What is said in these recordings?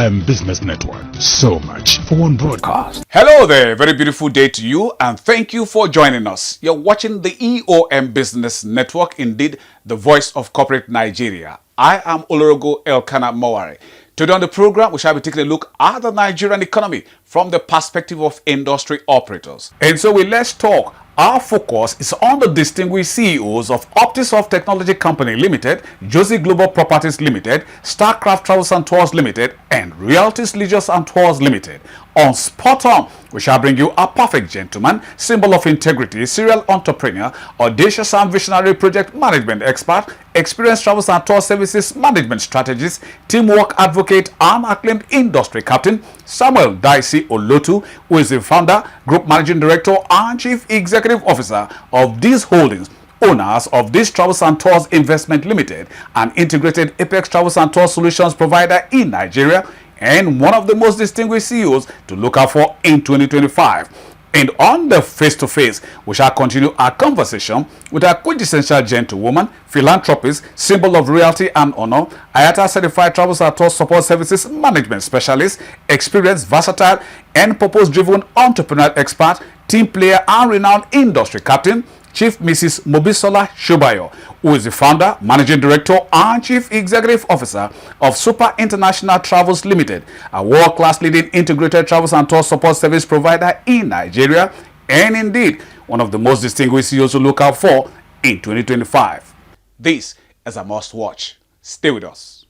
Eom Business Network. So much for one broadcast. Hello there, very beautiful day to you, and thank you for joining us. You're watching the Eom Business Network, indeed the voice of corporate Nigeria. I am Olorogo Elkanah Mowari. Today on the program, we shall be taking a look at the Nigerian economy from the perspective of industry operators. And so let's talk. Our focus is on the distinguished CEOs of Optisoft Technology Company Limited, Josie Global Properties Limited, Starcraft Travels and Tours Limited, and Realties Leisures and Tours Limited. On Spot On, we shall bring you a perfect gentleman, symbol of integrity, serial entrepreneur, audacious and visionary project management expert, experienced travels and tour services management strategist, teamwork advocate, and acclaimed industry captain, Samuel Daisy Olotu, who is the founder, group managing director, and chief executive officer of these holdings, owners of this Travels and Tours Investment Limited, an integrated Apex Travels and Tour Solutions provider in Nigeria, and one of the most distinguished CEOs to look out for in 2025. And on the face-to-face, we shall continue our conversation with a quintessential gentlewoman, philanthropist, symbol of reality and honor, IATA certified travels and tour support services management specialist, experienced, versatile, and purpose-driven entrepreneurial expert, team player, and renowned industry captain, Chief Mrs. Mobisola Shobayo, who is the founder, managing director, and chief executive officer of Super International Travels Limited, a world-class leading integrated travels and tour support service provider in Nigeria, and indeed one of the most distinguished CEOs to look out for in 2025. This is a must-watch. Stay with us.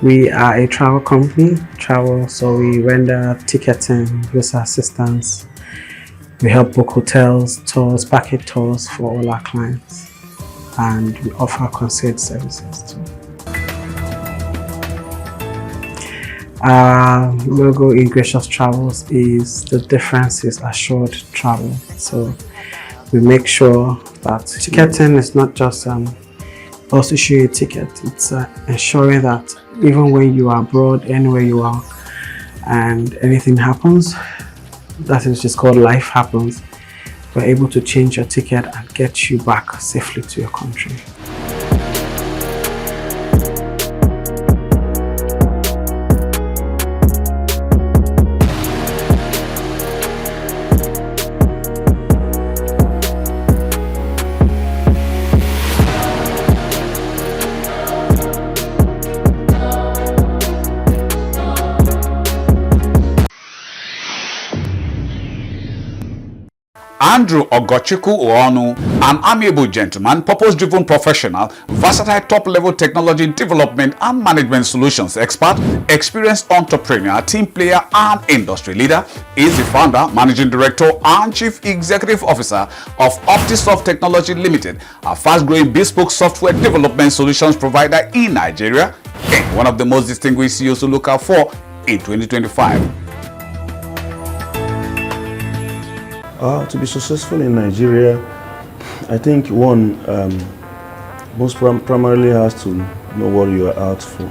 We are a travel company, so we render ticketing, visa assistance. We help book hotels, tours, package tours for all our clients, and we offer concierge services too. Our logo in Gracious Travels is the difference is assured travel. So we make sure that ticketing is not just us issue a ticket. It's ensuring that even when you are abroad, anywhere you are, and anything happens, that is just called life happens, we're able to change your ticket and get you back safely to your country. Andrew Ogochukwu Oonu, an amiable gentleman, purpose-driven professional, versatile top-level technology development and management solutions expert, experienced entrepreneur, team player, and industry leader, is the founder, managing director, and chief executive officer of Optisoft Technology Limited, a fast-growing bespoke software development solutions provider in Nigeria, and one of the most distinguished CEOs to look out for in 2025. To be successful in Nigeria, I think one most primarily has to know what you are out for,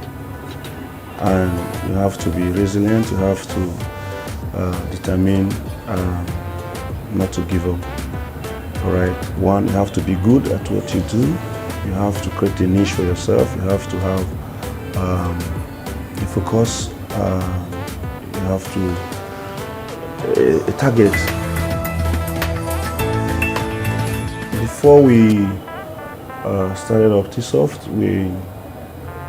and you have to be resilient. You have to determine not to give up. All right. One, you have to be good at what you do. You have to create a niche for yourself. You have to have a focus. You have to a target. Before we started Optisoft, we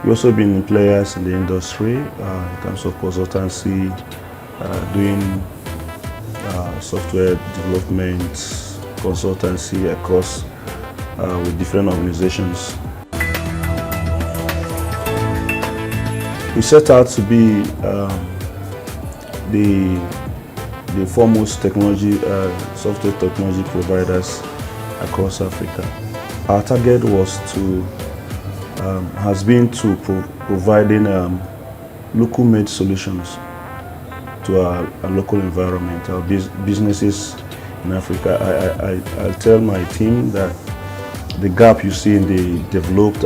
also been players in the industry in terms of consultancy, doing software development, consultancy across with different organizations. We set out to be the foremost technology, software technology providers across Africa. Our target has been to providing local-made solutions to our local environment, our businesses in Africa. I tell my team that the gap you see in the developed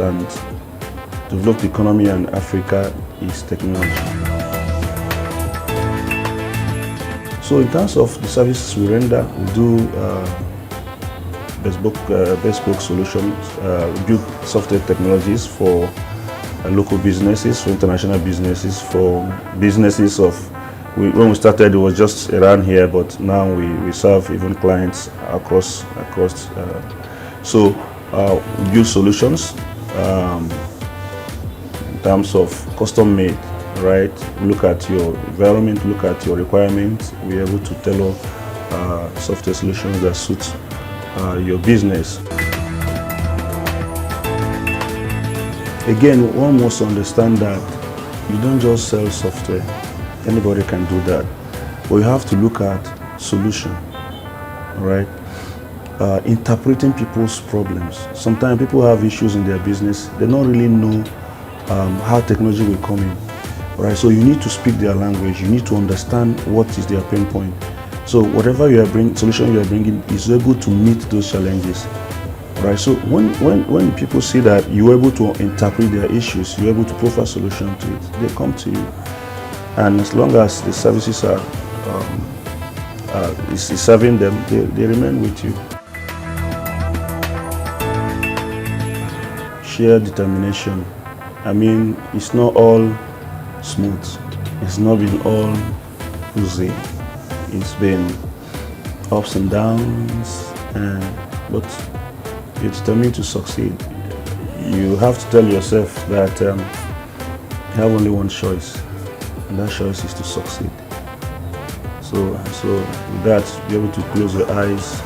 economy in Africa is technology. So in terms of the services we render, we do bespoke solutions, build software technologies for local businesses, for international businesses, for businesses of, when we started it was just around here, but now we serve even clients across. So we build solutions in terms of custom made, right? Look at your environment, look at your requirements. We're able to tailor software solutions that suit your business. Again, one must understand that you don't just sell software. Anybody can do that. But you have to look at solution, right? Interpreting people's problems. Sometimes people have issues in their business. They don't really know how technology will come in, right? So you need to speak their language. You need to understand what is their pain point. So whatever you are bringing, solution you are bringing is able to meet those challenges. Right, so when people see that you're able to interpret their issues, you're able to provide a solution to it, they come to you. And as long as the services are is serving them, they remain with you. Sheer determination. I mean, it's not all smooth. It's not been all easy. It's been ups and downs, but you're determined to succeed. You have to tell yourself that you have only one choice, and that choice is to succeed. So with that, be able to close your eyes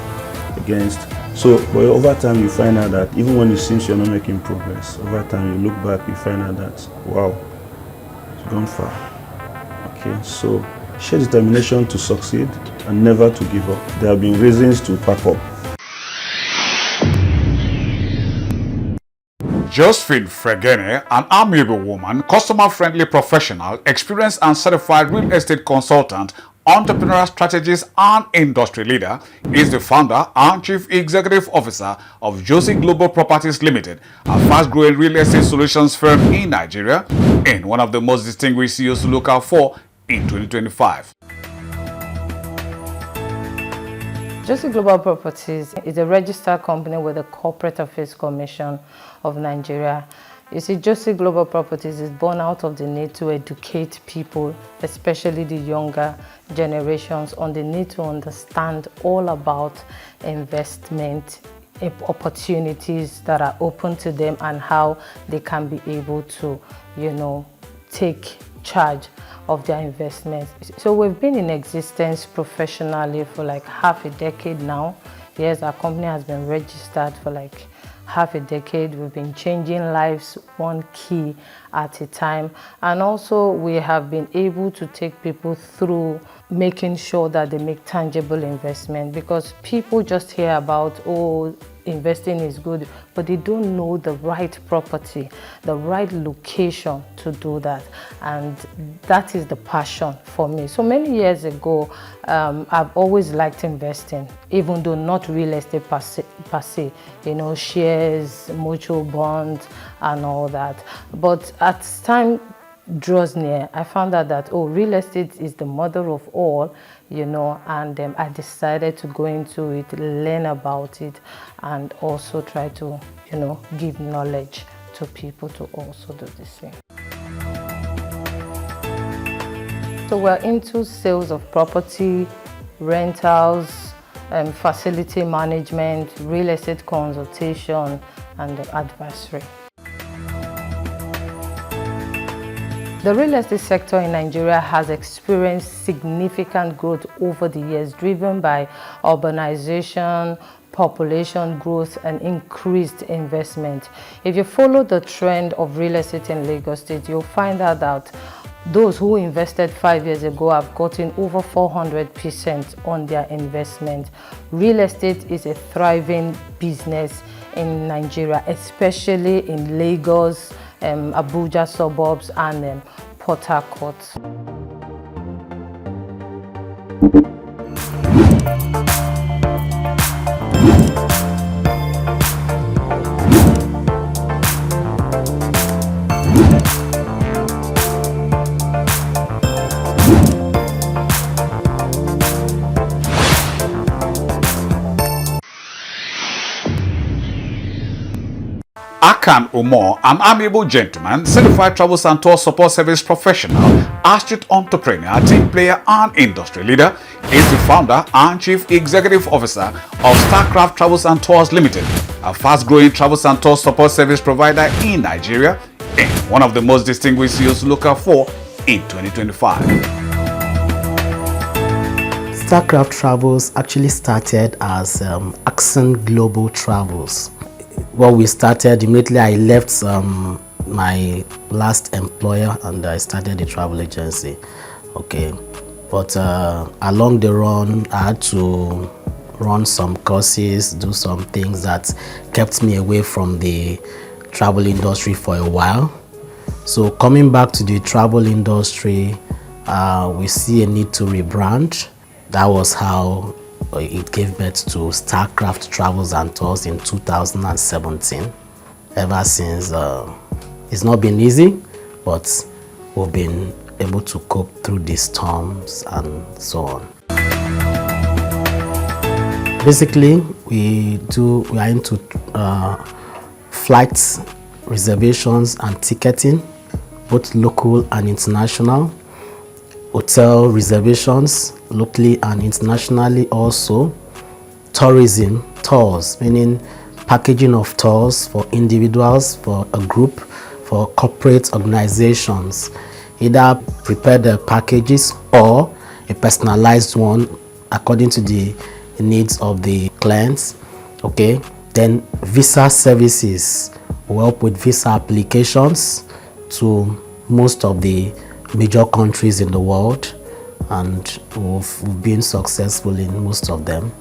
against. So, but over time, you find out that even when it seems you're not making progress, over time you look back, you find out that wow, you've gone far. Okay, so share determination to succeed and never to give up. There have been reasons to pack up. Josephine Fregene, an amiable woman, customer-friendly professional, experienced and certified real estate consultant, entrepreneurial strategist and industry leader, is the founder and chief executive officer of Josie Global Properties Limited, a fast-growing real estate solutions firm in Nigeria, and one of the most distinguished CEOs to look out for in 2025. Josie Global Properties is a registered company with the Corporate Affairs Commission of Nigeria. You see, Josie Global Properties is born out of the need to educate people, especially the younger generations, on the need to understand all about investment opportunities that are open to them and how they can be able to, take charge of their investments. So we've been in existence professionally for like half a decade now. Yes, our company has been registered for like half a decade. We've been changing lives one key at a time, and also we have been able to take people through making sure that they make tangible investment, because people just hear about, oh, investing is good, but they don't know the right property, the right location to do that. And that is the passion for me. So many years ago, I've always liked investing, even though not real estate per se, shares, mutual bonds and all that. But as time draws near, I found out that, real estate is the mother of all, and I decided to go into it, learn about it, and also try to, give knowledge to people to also do the same. So we're into sales of property, rentals, facility management, real estate consultation, and advisory. The real estate sector in Nigeria has experienced significant growth over the years, driven by urbanization, population growth, and increased investment. If you follow the trend of real estate in Lagos State, you'll find out that those who invested 5 years ago have gotten over 400% on their investment. Real estate is a thriving business in Nigeria, especially in Lagos, Abuja suburbs, and Port Harcourt. Akan Umar, an amiable gentleman, certified travels and tour support service professional, astute entrepreneur, team player and industry leader, is the founder and chief executive officer of Starcraft Travels and Tours Limited, a fast-growing travels and tour support service provider in Nigeria, and one of the most distinguished CEOs to look out for in 2025. Starcraft Travels actually started as Accent Global Travels. Well, we started immediately. I left my last employer and I started a travel agency. Okay, but along the run, I had to run some courses, do some things that kept me away from the travel industry for a while. So coming back to the travel industry, we see a need to rebrand. That was how it gave birth to Starcraft Travels and Tours in 2017. Ever since, it's not been easy, but we've been able to cope through these storms and so on. Basically, we are into flights, reservations and ticketing, both local and international. Hotel reservations, locally and internationally also. Tourism, tours, meaning packaging of tours for individuals, for a group, for corporate organizations. Either prepare the packages or a personalized one according to the needs of the clients. Okay, then visa services. We help with visa applications to most of the major countries in the world, and we've been successful in most of them.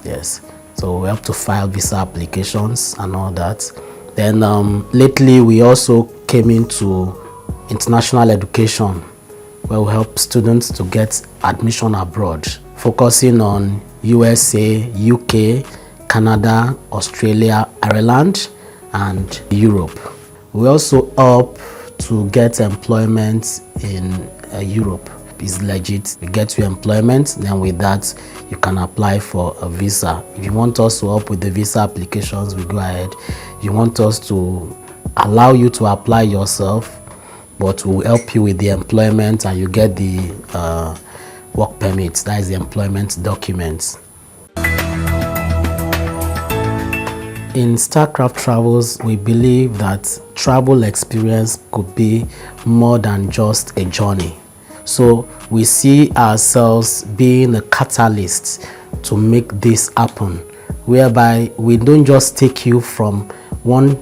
Yes, so we have to file visa applications and all that. Then lately we also came into international education, where we help students to get admission abroad, focusing on USA, UK, Canada, Australia, Ireland and Europe. We also help to get employment in Europe. It's legit. You get your employment, then with that you can apply for a visa. If you want us to help with the visa applications, we go ahead. If you want us to allow you to apply yourself, but we'll help you with the employment and you get the work permit, that is the employment documents. In Starcraft Travels, we believe that travel experience could be more than just a journey. So we see ourselves being a catalyst to make this happen, whereby we don't just take you from one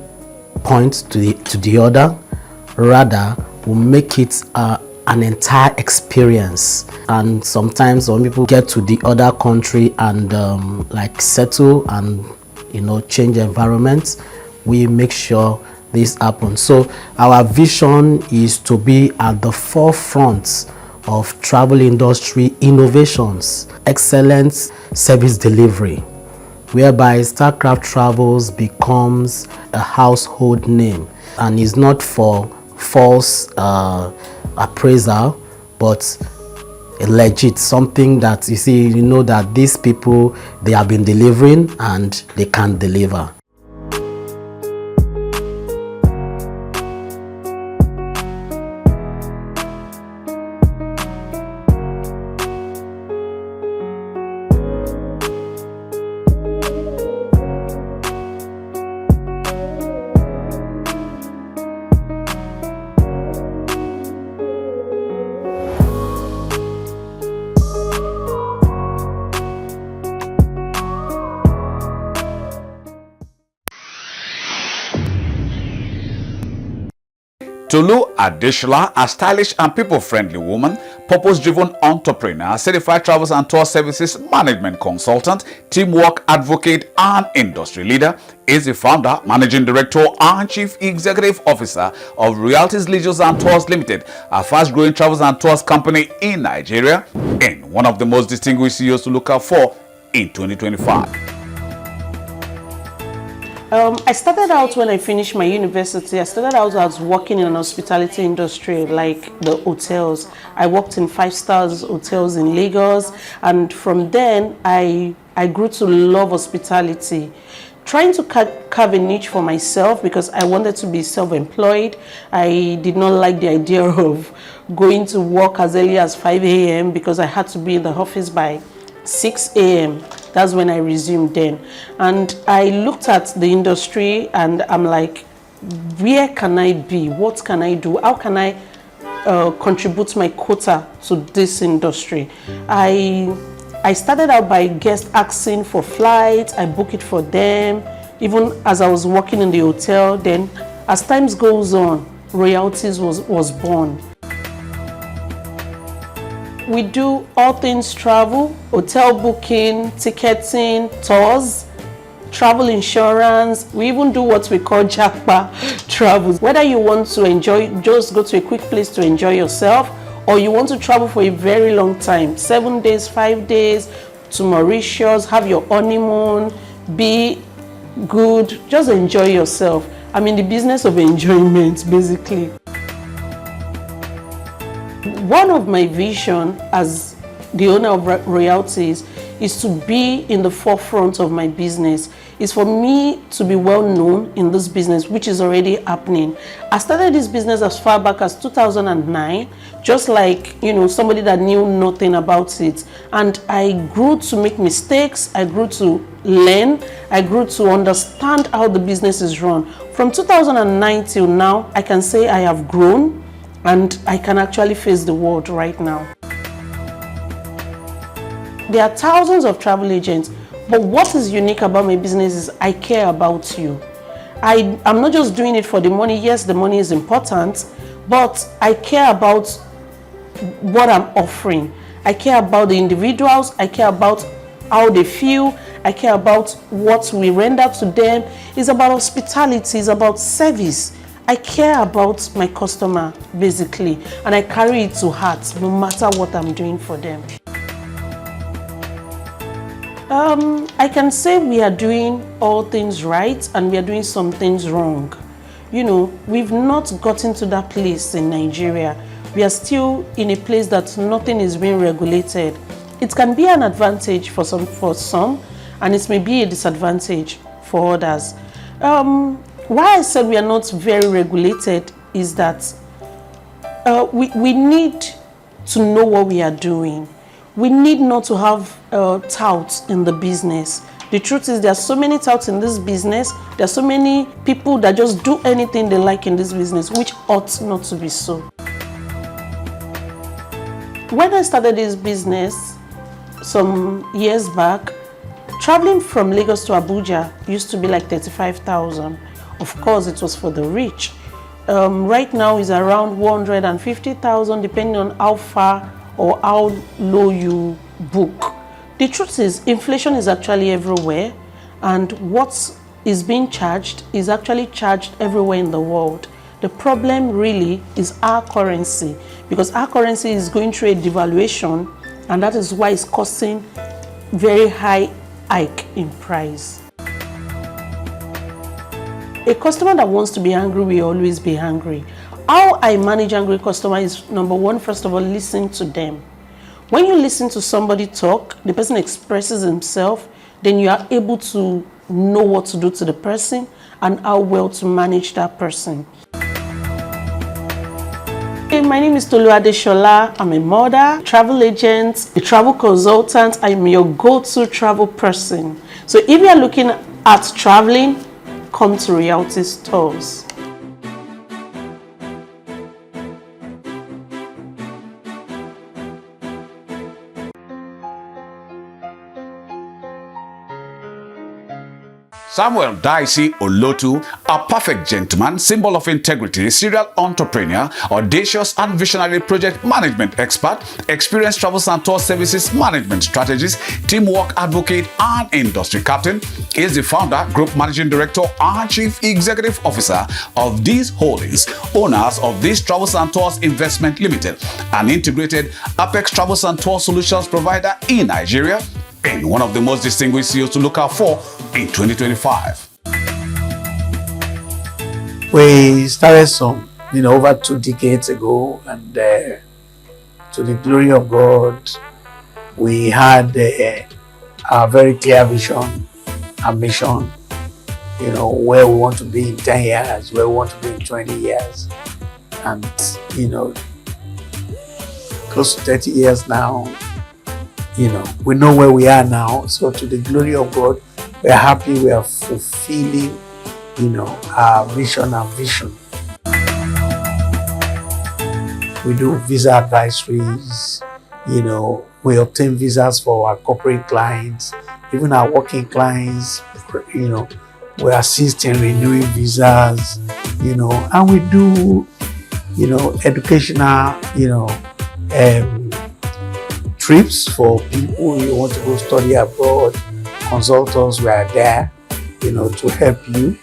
point to the other, rather we'll make it an entire experience. And sometimes when people get to the other country and like settle and change environments, we make sure this happens. So our vision is to be at the forefront of travel industry innovations, excellent service delivery, whereby Starcraft Travels becomes a household name and is not for false appraisal, but a legit, something that you see, that these people, they have been delivering and they can deliver. Tolu Adeshla, a stylish and people-friendly woman, purpose-driven entrepreneur, certified travels and tour services management consultant, teamwork advocate, and industry leader, is the founder, managing director, and chief executive officer of Realities Leisures and Tours Limited, a fast-growing travels and tours company in Nigeria, and one of the most distinguished CEOs to look out for in 2025. I started out when I finished my university. I started out as working in an hospitality industry, like the hotels. I worked in 5-star hotels in Lagos, and from then I grew to love hospitality. trying to carve a niche for myself because I wanted to be self-employed. I did not like the idea of going to work as early as 5 a.m. because I had to be in the office by 6 a.m. That's when I resumed then. And I looked at the industry and I'm like, where can I be? What can I do? How can I contribute my quota to this industry? I started out by guest asking for flights. I book it for them, even as I was working in the hotel. Then as time goes on, Royalties was born. We do all things travel, hotel booking, ticketing, tours, travel insurance. We even do what we call Jackpa travels. Whether you want to enjoy, just go to a quick place to enjoy yourself, or you want to travel for a very long time, 7 days, 5 days, to Mauritius, have your honeymoon, be good, just enjoy yourself. I'm in the business of enjoyment, basically. One of my vision as the owner of Royalties is to be in the forefront of my business. Is for me to be well known in this business, which is already happening. I started this business as far back as 2009, just like, somebody that knew nothing about it. And I grew to make mistakes, I grew to learn, I grew to understand how the business is run. From 2009 till now, I can say I have grown and I can actually face the world right now. There are thousands of travel agents, but what is unique about my business is I care about you. I'm not just doing it for the money. Yes, the money is important, but I care about what I'm offering. I care about the individuals. I care about how they feel. I care about what we render to them. It's about hospitality. It's about service. I care about my customer, basically, and I carry it to heart no matter what I'm doing for them. I can say we are doing all things right and we are doing some things wrong. We've not gotten to that place in Nigeria. We are still in a place that nothing is being regulated. It can be an advantage for some, and it may be a disadvantage for others. Why I said we are not very regulated is that we need to know what we are doing. We need not to have touts in the business. The truth is there are so many touts in this business. There are so many people that just do anything they like in this business, which ought not to be so. When I started this business some years back, traveling from Lagos to Abuja used to be like 35,000. Of course, it was for the rich. Right now is around 150,000, depending on how far or how low you book. The truth is, inflation is actually everywhere, and what is being charged is actually charged everywhere in the world. The problem really is our currency, because our currency is going through a devaluation, and that is why it's costing very high hike in price. A customer that wants to be angry will always be angry. How I manage angry customers is, number one, first of all, listen to them. When you listen to somebody talk, the person expresses himself, then you are able to know what to do to the person and how well to manage that person. Hey, my name is Tolu Adeshola. I'm a mother, travel agent, a travel consultant. I'm your go-to travel person. So if you are looking at traveling, come to Royalties Tours. Samuel Daisy Olotu, a perfect gentleman, symbol of integrity, serial entrepreneur, audacious and visionary project management expert, experienced travels and tour services management strategist, teamwork advocate, and industry captain, is the founder, group managing director, and chief executive officer of these holdings, owners of these Travels and Tours Investment Limited, an integrated Apex Travels and Tour Solutions provider in Nigeria, and one of the most distinguished CEOs to look out for in 2025. We started over 2 decades ago, and to the glory of God, we had a very clear vision and mission where we want to be in 10 years, where we want to be in 20 years. And, close to 30 years now, we know where we are now. So to the glory of God, we are happy, we are fulfilling, our mission and vision. We do visa advisories, we obtain visas for our corporate clients, even our working clients, we assist in renewing visas, and we do, educational, trips for people who want to go study abroad. Consultants, we are there, to help you.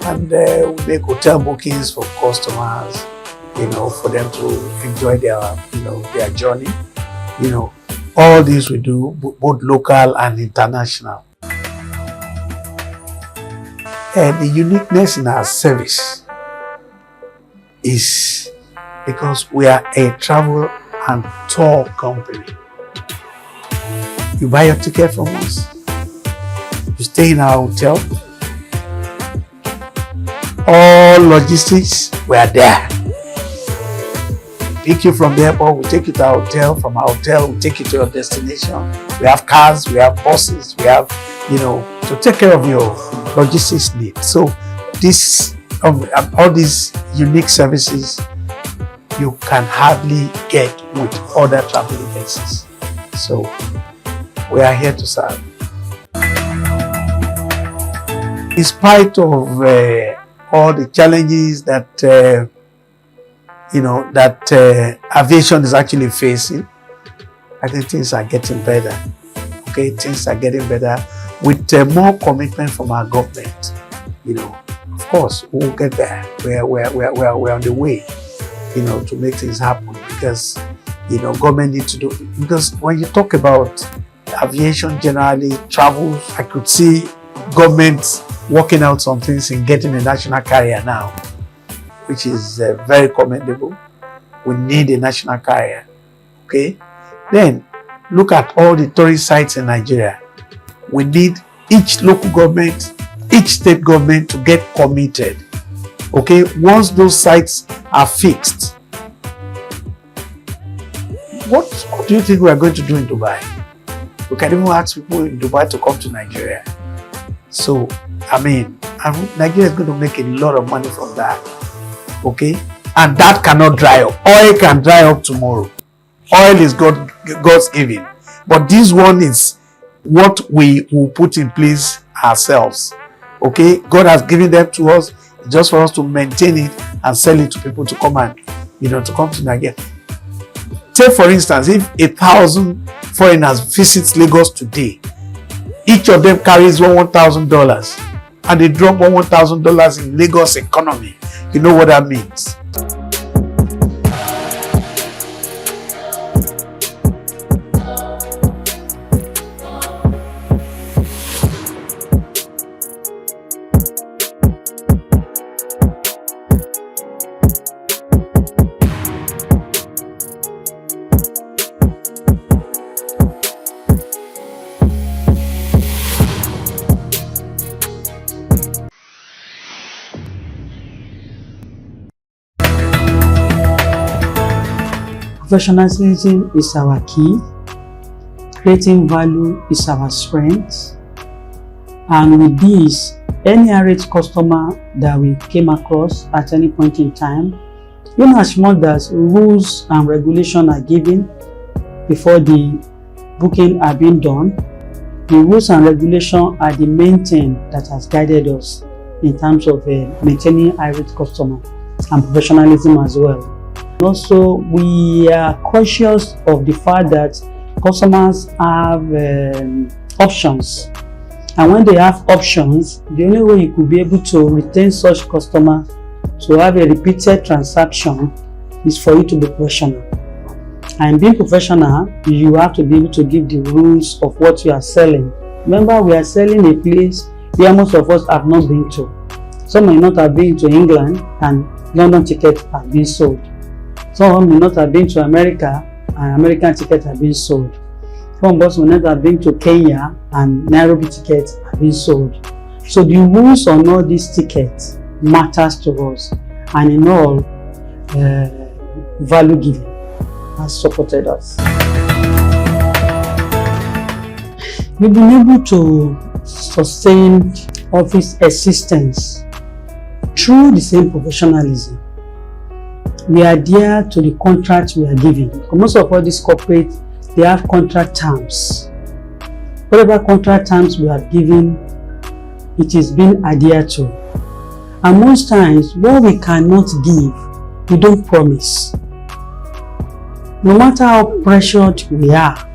And we make hotel bookings for customers, for them to enjoy their journey. All this we do, both local and international. And the uniqueness in our service is because we are a travel and tour company. You buy your ticket from us, you stay in our hotel, all logistics, we are there. Pick you from the airport, we take you to our hotel, from our hotel, we take you to your destination. We have cars, we have buses, we have, to take care of your logistics needs. So this, all these unique services, you can hardly get with other travel agencies. So we are here to serve. In spite of all the challenges that aviation is actually facing, I think things are getting better. Okay, things are getting better with more commitment from our government. Of course, we'll get there. We're on the way, to make things happen, because government needs to do. Because when you talk about aviation generally, travel, I could see government working out some things in getting a national carrier now, which is very commendable. We need a national carrier. Okay, then look at all the tourist sites in Nigeria. We need each local government, each state government to get committed. Okay, once those sites are fixed, what do you think we are going to do in Dubai? We can even ask people in Dubai to come to Nigeria. So, Nigeria is going to make a lot of money from that. Okay, and that cannot dry up. Oil can dry up tomorrow. Oil is God's giving, but this one is what we will put in place ourselves. Okay, God has given them to us just for us to maintain it and sell it to people to come and to come to Nigeria. Take for instance, if 1,000 foreigners visit Lagos today, each of them carries $1,000, and they drop $1,000 in Lagos economy. You know what that means? Professionalism is our key. Creating value is our strength. And with this, any irate customer that we came across at any point in time, even as much as rules and regulations are given before the booking are being done, the rules and regulations are the main thing that has guided us in terms of maintaining irate customer and professionalism as well. Also, we are conscious of the fact that customers have options, and when they have options, the only way you could be able to retain such customer to have a repeated transaction is for you to be professional. And being professional, you have to be able to give the rules of what you are selling. Remember, we are selling a place where most of us have not been to. Some may not have been to England and London tickets have been sold. Some may not have been to America and American tickets have been sold. Some of us may not have been to Kenya and Nairobi tickets have been sold. So the rules on all these tickets matters to us, and in all, value giving has supported us. We've been able to sustain office existence through the same professionalism. We adhere to the contract we are given. Most of all these corporates, they have contract terms. Whatever contract terms we are given, it is being adhered to. And most times, what we cannot give, we don't promise. No matter how pressured we are,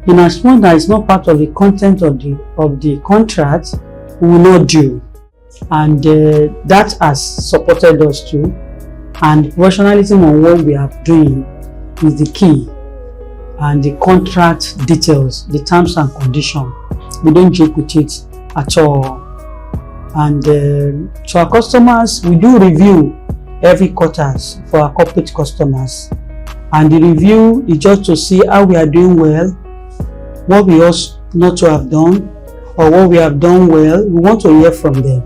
in as much as it's not part of the content of the contract, we will not do. And that has supported us too. And professionalism on what we are doing is the key. And the contract details, the terms and conditions, we don't joke with it at all. And to our customers, we do review every quarters for our corporate customers. And the review is just to see how we are doing well, what we ought not to have done, or what we have done well. We want to hear from them.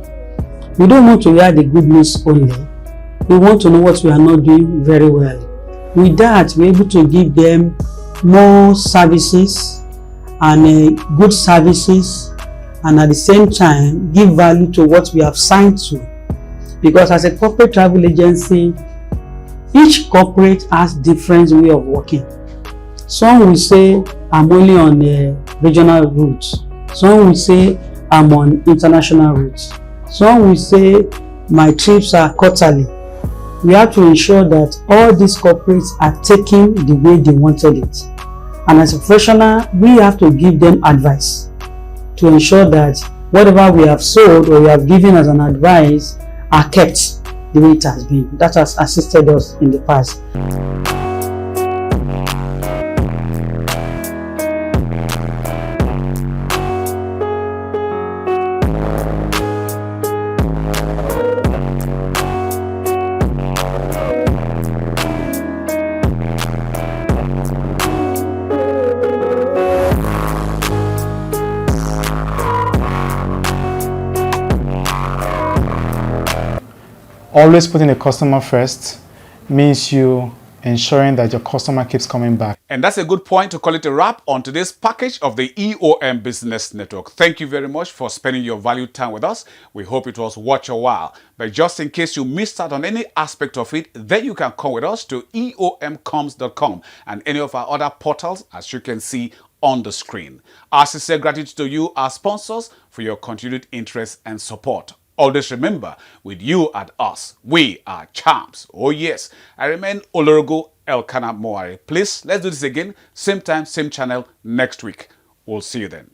We don't want to hear the good news only. We want to know what we are not doing very well. With that, we're able to give them more services and good services, and at the same time give value to what we have signed to. Because as a corporate travel agency, each corporate has different way of working. Some will say, I'm only on a regional route. Some will say, I'm on international routes. Some will say, my trips are quarterly. We have to ensure that all these corporates are taking the way they wanted it. And as a professional, we have to give them advice to ensure that whatever we have sold or we have given as an advice are kept the way it has been. That has assisted us in the past. Always putting the customer first means you ensuring that your customer keeps coming back. And that's a good point to call it a wrap on today's package of the EOM Business Network. Thank you very much for spending your valued time with us. We hope it was worth your while. But just in case you missed out on any aspect of it, then you can come with us to eomcoms.com and any of our other portals, as you can see on the screen. Our sincere gratitude to you, our sponsors, for your continued interest and support. Always remember, with you and us, we are champs. Oh yes, I remain Olorogo Elkanah Moare. Please, let's do this again, same time, same channel next week. We'll see you then.